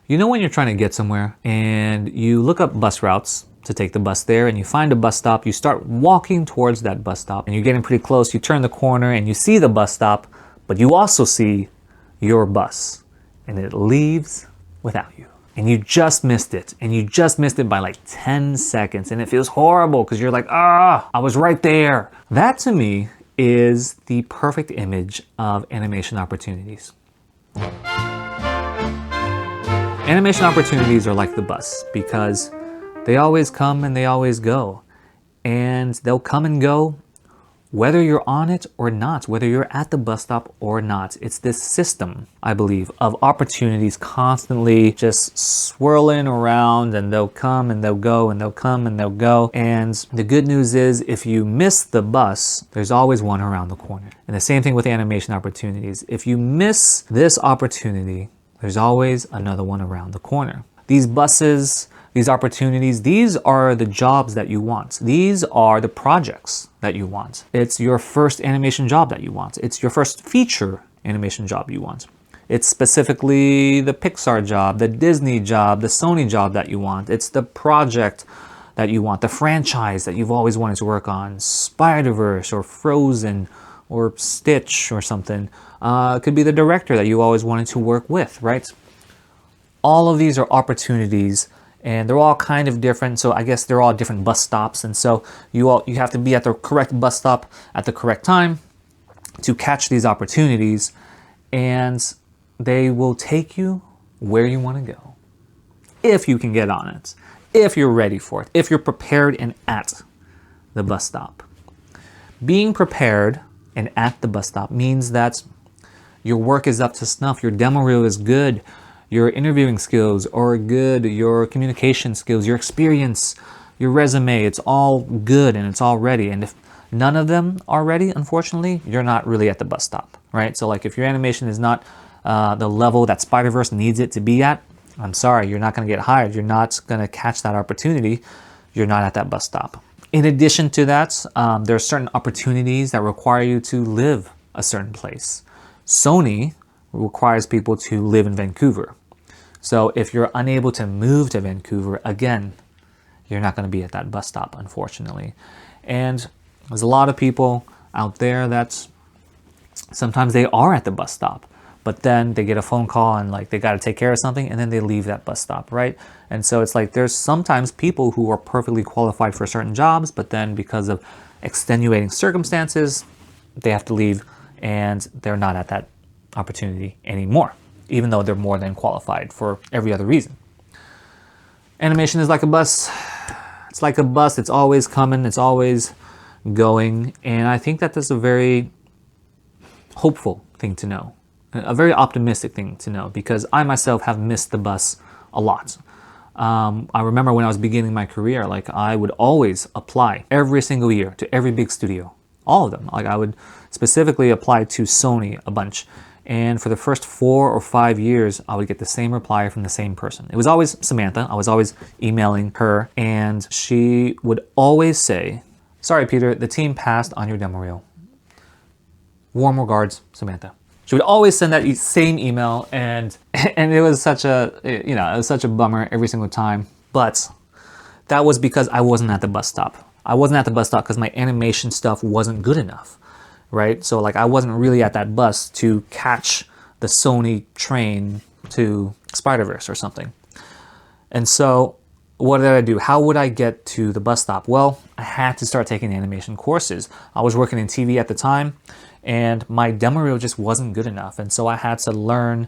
You know when you're trying to get somewhere and you look up bus routes to take the bus there and you find a bus stop, you start walking towards that bus stop and you're getting pretty close, you turn the corner and you see the bus stop, but you also see your bus and it leaves without you. And you just missed it. And you just missed it by like 10 seconds. And it feels horrible because you're like, I was right there. That to me is the perfect image of animation opportunities. Animation opportunities are like the bus because they always come and they always go. And they'll come and go whether you're on it or not, whether you're at the bus stop or not. It's this system, I believe, of opportunities constantly just swirling around, and they'll come and they'll go and they'll come and they'll go. And the good news is if you miss the bus, there's always one around the corner. And the same thing with animation opportunities. If you miss this opportunity, there's always another one around the corner. These buses, these opportunities, these are the jobs that you want. These are the projects that you want. It's your first animation job that you want. It's your first feature animation job you want. It's specifically the Pixar job, the Disney job, the Sony job that you want. It's the project that you want, the franchise that you've always wanted to work on, Spider-Verse or Frozen or Stitch or something. It could be the director that you always wanted to work with, right? All of these are opportunities, and they're all kind of different. So I guess they're all different bus stops. And so you have to be at the correct bus stop at the correct time to catch these opportunities, and they will take you where you want to go. If you can get on it, if you're ready for it, if you're prepared and at the bus stop. Being prepared and at the bus stop means that your work is up to snuff, your demo reel is good, your interviewing skills are good, your communication skills, your experience, your resume, it's all good and it's all ready. And if none of them are ready, unfortunately, you're not really at the bus stop, right? So like if your animation is not the level that Spider-Verse needs it to be at, I'm sorry, you're not going to get hired. You're not going to catch that opportunity. You're not at that bus stop. In addition to that, there are certain opportunities that require you to live a certain place. Sony requires people to live in Vancouver. So if you're unable to move to Vancouver, again, you're not going to be at that bus stop, unfortunately. And there's a lot of people out there that sometimes they are at the bus stop, but then they get a phone call and like they got to take care of something and then they leave that bus stop, right? And so it's like there's sometimes people who are perfectly qualified for certain jobs, but then because of extenuating circumstances, they have to leave and they're not at that opportunity anymore, even though they're more than qualified for every other reason. Animation is like a bus. It's like a bus. It's always coming. It's always going. And I think that that's a very hopeful thing to know, a very optimistic thing to know, because I myself have missed the bus a lot. I remember when I was beginning my career, like I would always apply every single year to every big studio, all of them. Like I would specifically apply to Sony a bunch. And for the first 4 or 5 years, I would get the same reply from the same person. It was always Samantha. I was always emailing her, and she would always say, "Sorry, Peter, the team passed on your demo reel. Warm regards, Samantha." She would always send that same email, and it was such a, it was such a bummer every single time. But that was because I wasn't at the bus stop. I wasn't at the bus stop because my animation stuff wasn't good enough, right? So like I wasn't really at that bus to catch the Sony train to Spider-Verse or something. And so what did I do? How would I get to the bus stop? Well, I had to start taking animation courses. I was working in TV at the time, and my demo reel just wasn't good enough. And so I had to learn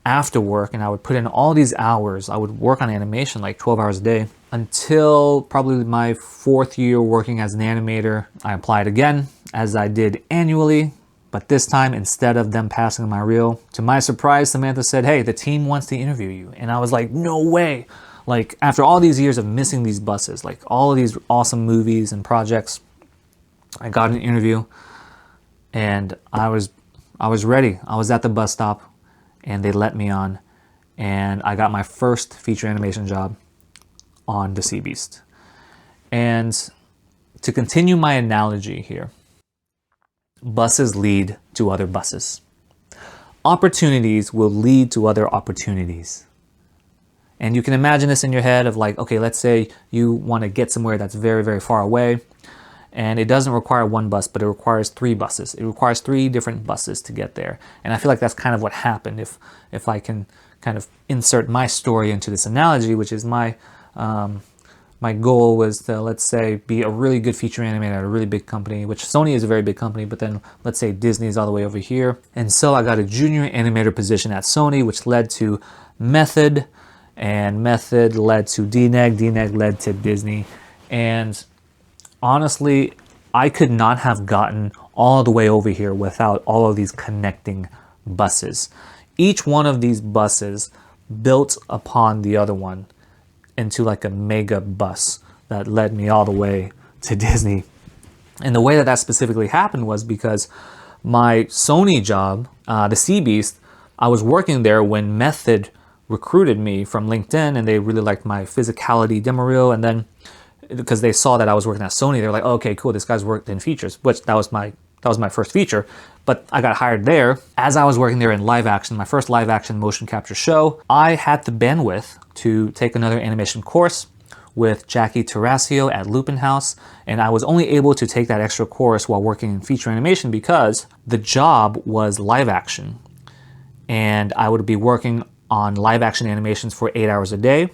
after work, and I would put in all these hours. I would work on animation like 12 hours a day until probably my 4th year working as an animator. I applied again, as I did annually, but this time, instead of them passing my reel, to my surprise, Samantha said, "Hey, the team wants to interview you." And I was like, no way. Like after all these years of missing these buses, like all of these awesome movies and projects, I got an interview and I was ready. I was at the bus stop and they let me on, and I got my first feature animation job on The Sea Beast. And to continue my analogy here, buses lead to other buses. Opportunities will lead to other opportunities. And you can imagine this in your head of like, okay, let's say you want to get somewhere that's very, very far away, and it doesn't require one bus, but it requires 3 buses. It requires 3 different buses to get there. And I feel like that's kind of what happened. If I can kind of insert my story into this analogy, which is my goal was to, let's say, be a really good feature animator at a really big company, which Sony is a very big company, but then let's say Disney is all the way over here. And so I got a junior animator position at Sony, which led to Method, and Method led to DNEG, DNEG led to Disney. And honestly, I could not have gotten all the way over here without all of these connecting buses. Each one of these buses built upon the other one into like a mega bus that led me all the way to Disney. And the way that specifically happened was because my Sony job, the Sea Beast, I was working there when Method recruited me from LinkedIn, and they really liked my physicality demo reel. And then because they saw that I was working at Sony, they were like, oh, okay, cool, this guy's worked in features, which that was my first feature. But I got hired there. As I was working there in live action, my first live action motion capture show, I had the bandwidth to take another animation course with Jackie Tarasio at Lupin House. And I was only able to take that extra course while working in feature animation because the job was live action. And I would be working on live action animations for 8 hours a day,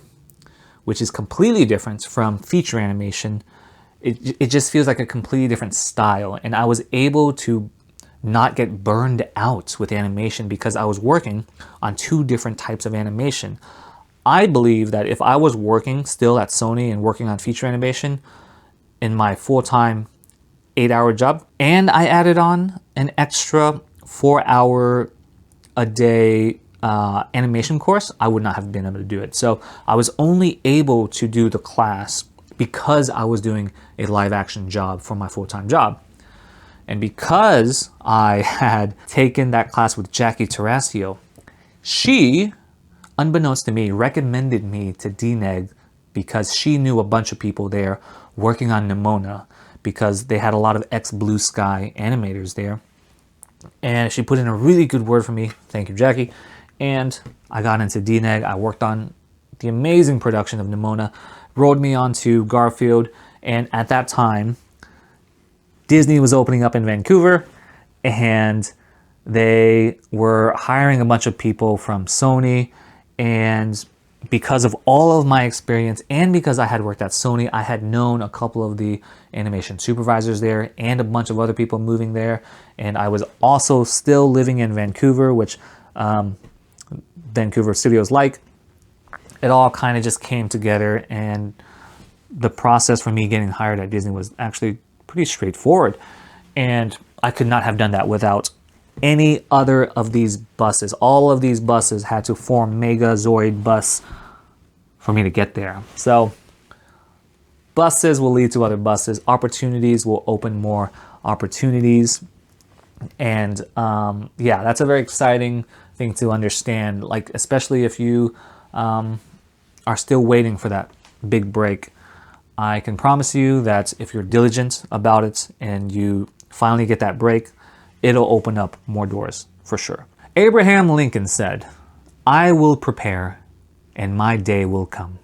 which is completely different from feature animation. It just feels like a completely different style. And I was able to not get burned out with animation because I was working on 2 different types of animation. I believe that if I was working still at Sony and working on feature animation in my full-time 8-hour job, and I added on an extra 4-hour a day animation course, I would not have been able to do it. So I was only able to do the class because I was doing a live action job for my full-time job. And because I had taken that class with Jackie Tarasio, she, unbeknownst to me, recommended me to DNEG because she knew a bunch of people there working on Nimona because they had a lot of ex-Blue Sky animators there. And she put in a really good word for me. Thank you, Jackie. And I got into DNEG. I worked on the amazing production of Nimona, rolled me onto Garfield, and at that time, Disney was opening up in Vancouver, and they were hiring a bunch of people from Sony. And because of all of my experience and because I had worked at Sony, I had known a couple of the animation supervisors there and a bunch of other people moving there. And I was also still living in Vancouver, which Vancouver studios like. It all kind of just came together, and the process for me getting hired at Disney was actually pretty straightforward. And I could not have done that without any other of these buses. All of these buses had to form Megazoid bus for me to get there. So buses will lead to other buses. Opportunities will open more opportunities. And yeah, that's a very exciting thing to understand, like especially if you are still waiting for that big break. I can promise you that if you're diligent about it and you finally get that break, it'll open up more doors for sure. Abraham Lincoln said, "I will prepare and my day will come."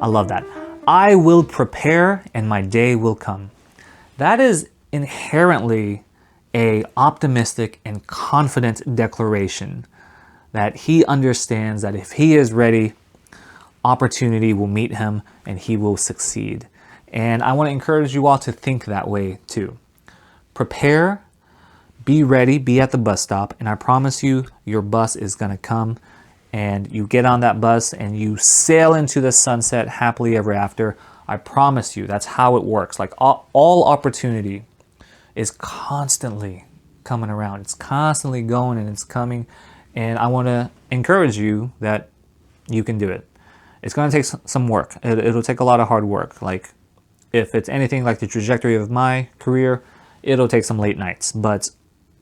I love that. I will prepare and my day will come. That is inherently a optimistic and confident declaration that he understands that if he is ready, opportunity will meet him and he will succeed. And I want to encourage you all to think that way too. Prepare, be ready, be at the bus stop, and I promise you, your bus is going to come, and you get on that bus and you sail into the sunset happily ever after. I promise you, that's how it works. Like all opportunity is constantly coming around. It's constantly going and it's coming. And I want to encourage you that you can do it. It's going to take some work. It'll take a lot of hard work. Like if it's anything like the trajectory of my career, it'll take some late nights. But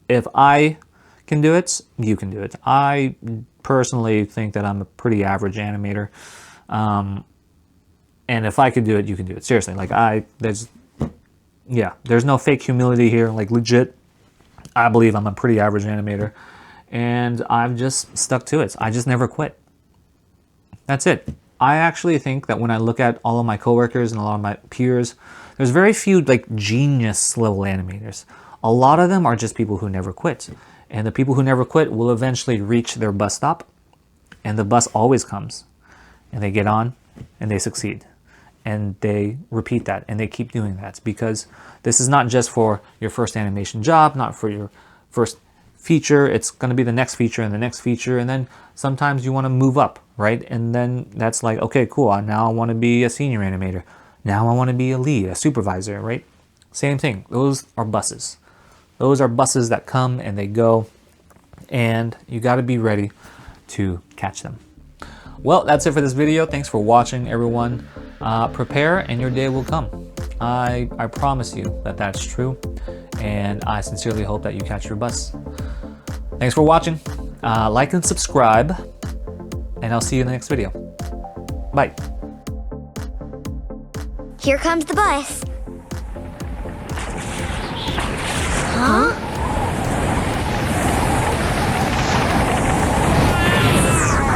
if I can do it, you can do it. I personally think that I'm a pretty average animator. And if I could do it, you can do it. Seriously, like there's no fake humility here. Like legit, I believe I'm a pretty average animator. and I've just stuck to it. I just never quit. That's it. I actually think that when I look at all of my coworkers and a lot of my peers, there's very few like genius level animators. A lot of them are just people who never quit. And the people who never quit will eventually reach their bus stop, and the bus always comes. And they get on and they succeed. And they repeat that and they keep doing that, because this is not just for your first animation job, not for your first feature. It's going to be the next feature and the next feature, and then sometimes you want to move up, right? And then that's like, okay, cool, now I want to be a senior animator, now I want to be a lead, a supervisor, right? Same thing. Those are buses. Those are buses that come and they go, and you got to be ready to catch them. Well, that's it for this video. Thanks for watching, everyone. Prepare and your day will come. I promise you that that's true, and I sincerely hope that you catch your bus. Thanks for watching. Like and subscribe, and I'll see you in the next video. Bye. Here comes the bus. Huh?